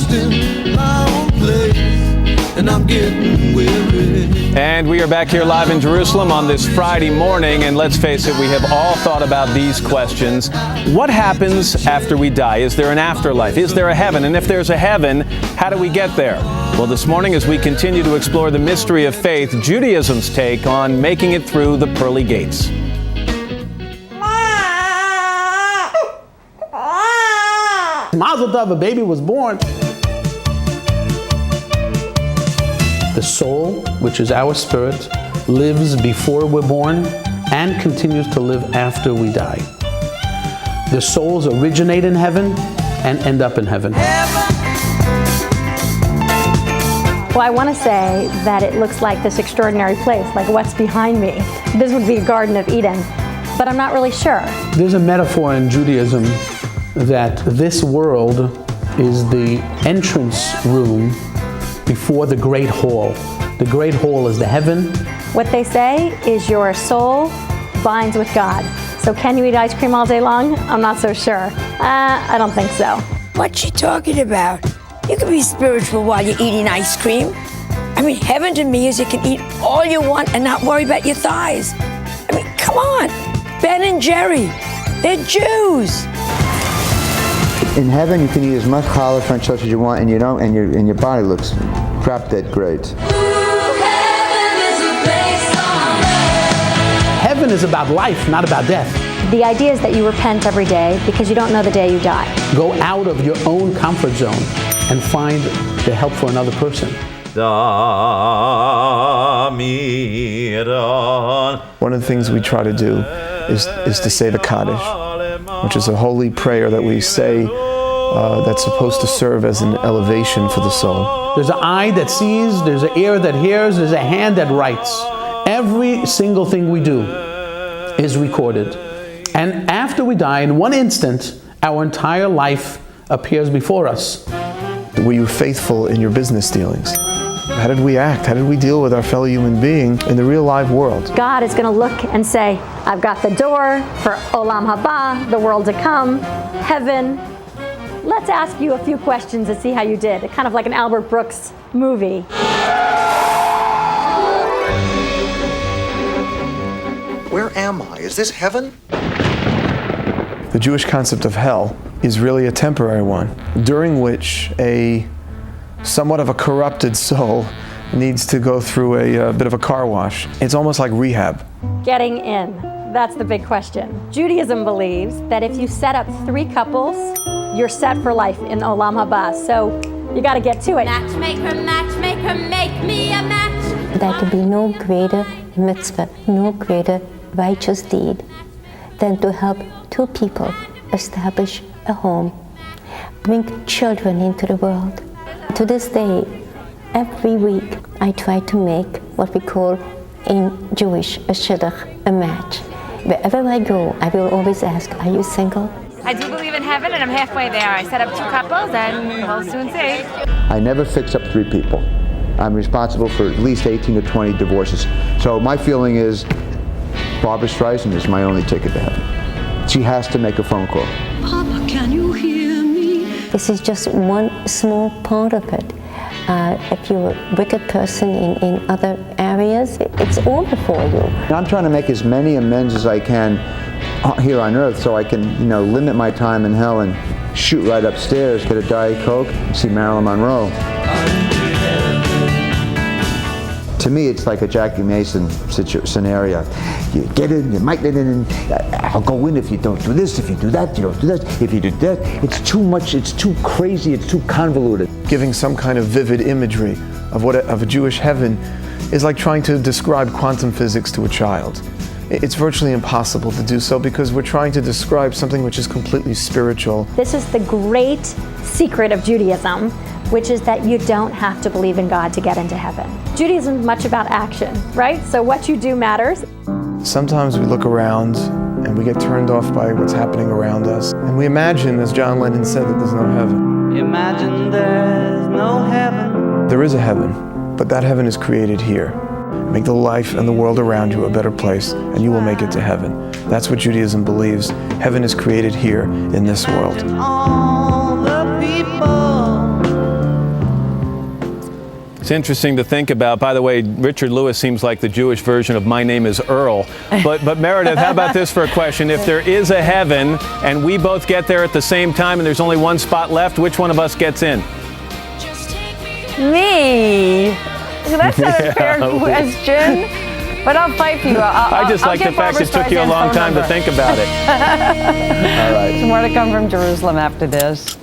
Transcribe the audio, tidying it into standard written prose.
lost in my own place, and I'm getting weary. And we are back here live in Jerusalem on this Friday morning, and let's face it, we have all thought about these questions. What happens after we die? Is there an afterlife? Is there a heaven? And if there's a heaven, how do we get there? Well, this morning, as we continue to explore the mystery of faith, Judaism's take on making it through the pearly gates. Mazel tov, a baby was born. The soul, which is our spirit, lives before we're born and continues to live after we die. The souls originate in heaven and end up in heaven. Well, I want to say that it looks like this extraordinary place, like what's behind me. This would be a Garden of Eden, but I'm not really sure. There's a metaphor in Judaism that this world is the entrance room before the Great Hall. The Great Hall is the heaven. What they say is your soul binds with God. So can you eat ice cream all day long? I'm not so sure. I don't think so. What's she talking about? You can be spiritual while you're eating ice cream. I mean, heaven to me is you can eat all you want and not worry about your thighs. I mean, come on. Ben and Jerry, they're Jews. In heaven, you can eat as much challah French toast as you want, and you don't, and your body looks crap dead great. Heaven is about life, not about death. The idea is that you repent every day because you don't know the day you die. Go out of your own comfort zone and find the help for another person. One of the things we try to do is to say the Cottage, which is a holy prayer that we say that's supposed to serve as an elevation for the soul. There's an eye that sees, there's an ear that hears, there's a hand that writes. Every single thing we do is recorded. And after we die, in one instant, our entire life appears before us. Were you faithful in your business dealings? How did we act? How did we deal with our fellow human being in the real live world? God is going to look and say, I've got the door for Olam Haba, the world to come, heaven. Let's ask you a few questions to see how you did. Kind of like an Albert Brooks movie. Where am I? Is this heaven? The Jewish concept of hell is really a temporary one, during which a somewhat of a corrupted soul needs to go through a bit of a car wash. It's almost like rehab. Getting in. That's the big question. Judaism believes that if you set up 3 couples, you're set for life in Olam Haba. So you got to get to it. Matchmaker, make me a match. There can be no greater mitzvah, no greater righteous deed than to help 2 people establish a home, bring children into the world. To this day, every week I try to make what we call in Jewish a shidduch, a match. Wherever I go, I will always ask, are you single? I do believe in heaven, and I'm halfway there. I set up 2 couples, and we'll soon see. I never fix up 3 people. I'm responsible for at least 18 to 20 divorces. So my feeling is Barbara Streisand is my only ticket to heaven. She has to make a phone call. Papa, can you hear me? This is just one small part of it. If you're a wicked person in other areas, it's all before you. I'm trying to make as many amends as I can here on earth so I can, limit my time in hell and shoot right upstairs, get a Diet Coke, and see Marilyn Monroe. To me, it's like a Jackie Mason scenario. You get in, you might get in, I'll go in if you don't do this, if you do that, you don't do that, if you do that. It's too much, it's too crazy, it's too convoluted. Giving some kind of vivid imagery of a Jewish heaven is like trying to describe quantum physics to a child. It's virtually impossible to do so because we're trying to describe something which is completely spiritual. This is the great secret of Judaism, which is that you don't have to believe in God to get into heaven. Judaism is much about action, right? So what you do matters. Sometimes we look around and we get turned off by what's happening around us. And we imagine, as John Lennon said, that there's no heaven. Imagine there's no heaven. There is a heaven, but that heaven is created here. Make the life and the world around you a better place, and you will make it to heaven. That's what Judaism believes. Heaven is created here in this world. All the people It's interesting to think about. By the way, Richard Lewis seems like the Jewish version of My Name is Earl. But Meredith, how about this for a question? If there is a heaven and we both get there at the same time and there's only one spot left, which one of us gets in? Me. That's not a fair question. But I'll fight for you. I just like the fact it took you a long time to think about it. All right. Some more to come from Jerusalem after this.